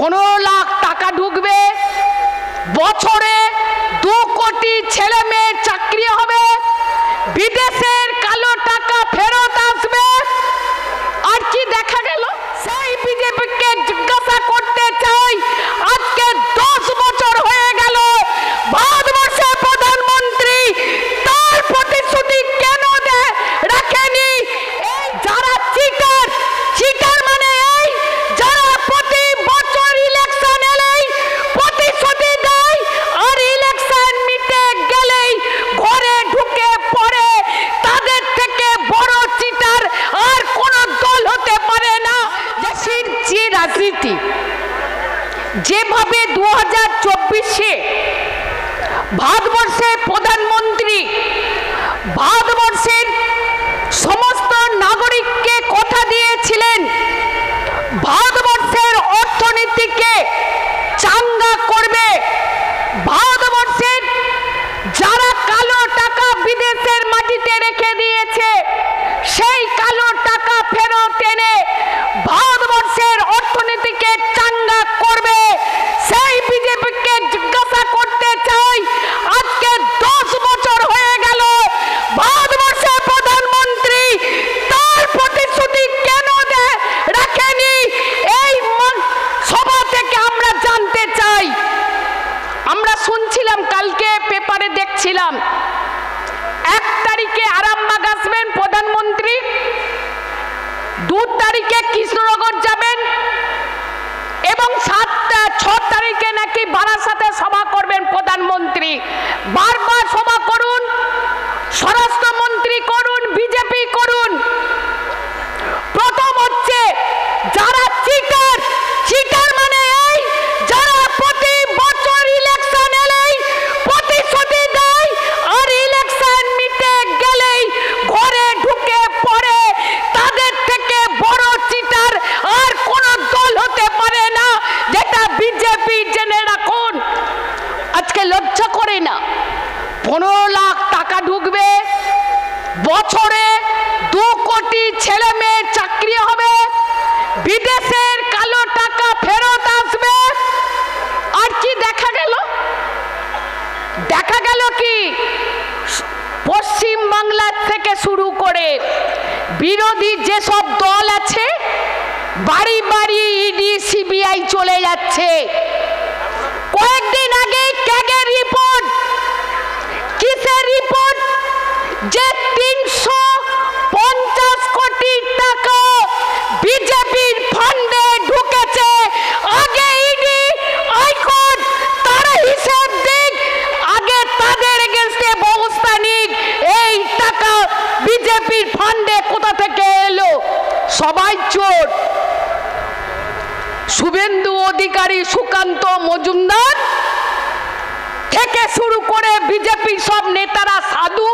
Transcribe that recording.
15 লাখ টাকা ঢুকবে, বছরে 2 কোটি ছেলে মেয়ের চাকরি হবে, বিদেশের কালো টাকা ফেরত আসবে। আর কি দেখা গেল? সেই বিজেপিকে জিজ্ঞাসা করতে চাই, আজকে 10 বছর হয়ে গেল ভারতবর্ষের প্রধানমন্ত্রী তার প্রতিশ্রুতি কেন রাখেনি? এই যারা চিটার, চিটার মানে এই যারা প্রতি বছর ইলেকশন এলেই প্রতিশ্রুতি দেয় আর ইলেকশন মিটে গেলেই ঘরে ঢুকে পড়ে, তাদের থেকে বড় চিটার আর কোন দল হতে পারে না। দেশের যে রাজনীতি যেভাবে 2024-এ ভারতবর্ষের প্রধানমন্ত্রী ভারতবর্ষের সমস্ত নাগরিককে কথা দিয়েছিলেন ভারতবর্ষের অর্থনীতিকে চাঙ্গা করবে, ভারতবর্ষের যারা কালো টাকা বিদেশের মাটিতে রেখে দিয়েছে সেই কালো টাকা ফেরত এনে ভারতবর্ষের অর্থনীতিকে চাঙ্গা করবে, সেই বিজেপিকে জিজ্ঞাসা করতে চাই, আজকে 10 বছর হয়ে গেল ভারতবর্ষের প্রধানমন্ত্রী তার প্রতিশ্রুতি কেন রাখেনি? এই সভা থেকে আমরা জানতে চাই। আমরা শুনছিলাম, কালকে পেপারে দেখছিলাম 1 তারিখে আরামবাগ আসবেন প্রধানমন্ত্রী, 2 তারিখে কৃষ্ণনগর যাবেন এবং 6 তারিখে নাকি বারাসাতে সভা করবেন প্রধানমন্ত্রী। বারবার সভা করুন, স্বরাষ্ট্রমন্ত্রী করুন, বিজেপি করুন। প্রথম হচ্ছে যারা চিটার, চিটার মানে এই যারা প্রতি বছর ইলেকশন এলেই প্রতিশ্রুতি দেয় আর ইলেকশন মিটে গেলেই ঘরে ঢুকে পড়ে, তাদের থেকে বড় চিটার আর কোন দল হতে পারে না, যেটা বিজেপি জেনে রাখুন। আজকে লজ্জা করে না? 15 লাখ টাকা ঢুকবে, বছরে 2 কোটি ছেলে মেয়ের চাকরি হবে, বিদেশের কালো টাকা ফেরত আসবে। আর কি দেখা গেল? দেখা গেল কি পশ্চিম বাংলা থেকে শুরু করে বিরোধী যেসব দল আছে বাড়ি বাড়ি ইডি সিবিআই চলে যাচ্ছে। কয়েকদিন আগে ক্যাগের রিপোর্ট, কিসের রিপোর্ট? যে 350 কোটি টাকা বিজেপির ফান্ডে ঢুকেছে। আগে ইডি হাইকোর্ট তারা হিসেব দিক, আগে তাদের এগেইনস্টে ব্যবস্থা নিক। এই টাকা বিজেপির ফান্ডে কোথা থেকে এলো? সবাই চোর। শুভেন্দু অধিকারী, সুকান্ত মজুমদার থেকে শুরু করে বিজেপির সব নেতারা সাধু।